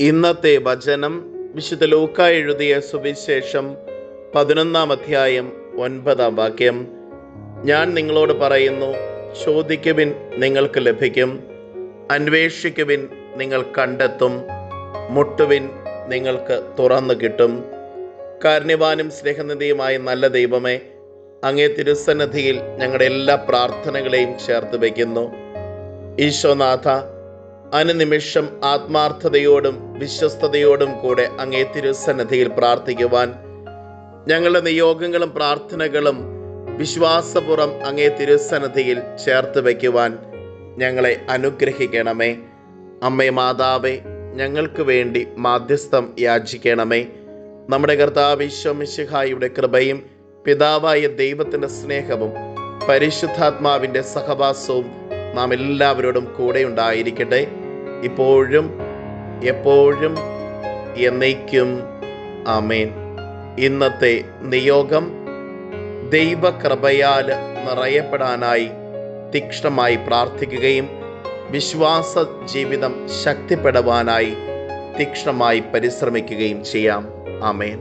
ഇന്നത്തെ വചനം വിശുദ്ധ ലൂക്കാ എഴുതിയ സുവിശേഷം 11-ാം അധ്യായം 9-ാം വാക്യം. ഞാൻ നിങ്ങളോട് പറയുന്നു, ചോദിക്കുവിൻ നിങ്ങൾക്ക് ലഭിക്കും, അന്വേഷിക്കുവിൻ നിങ്ങൾ കണ്ടെത്തും, മുട്ടുവിൻ നിങ്ങൾക്ക് തുറന്നു കിട്ടും. കാരുണ്യവാനും സ്നേഹനിധിയുമായ നല്ല ദൈവമേ, അങ്ങേ തിരുസന്നിധിയിൽ ഞങ്ങളുടെ എല്ലാ പ്രാർത്ഥനകളെയും ചേർത്ത് വയ്ക്കുന്നു. ഈശോനാഥ, അനുനിമിഷം ആത്മാർത്ഥതയോടും വിശ്വസ്തയോടും കൂടെ അങ്ങേ തിരുസന്നിധിയിൽ പ്രാർത്ഥിക്കുവാൻ, ഞങ്ങളുടെ നിയോഗങ്ങളും പ്രാർത്ഥനകളും വിശ്വാസപൂർവ്വം അങ്ങേ തിരുസന്നിധിയിൽ ചേർത്ത് വയ്ക്കുവാൻ ഞങ്ങളെ അനുഗ്രഹിക്കണമേ. അമ്മേ മാതാവേ, ഞങ്ങൾക്ക് വേണ്ടി മാധ്യസ്ഥം യാചിക്കണമേ. നമ്മുടെ കർത്താവ് ഈശോ മിശിഹായുടെ കൃപയും പിതാവായ ദൈവത്തിൻ്റെ സ്നേഹവും പരിശുദ്ധാത്മാവിൻ്റെ സഹവാസവും നാം എല്ലാവരോടും കൂടെ ഉണ്ടായിരിക്കട്ടെ, ഇപ്പോഴും എപ്പോഴും എന്നേക്കും. ആമേൻ. ഇന്നത്തെ നിയോഗം: ദൈവകൃപയാൽ നിറയപ്പെടാനായി തീക്ഷ്ണമായി പ്രാർത്ഥിക്കുകയും വിശ്വാസ ജീവിതം ശക്തിപ്പെടുവാനായി തീക്ഷ്ണമായി പരിശ്രമിക്കുകയും ചെയ്യാം. ആമേൻ.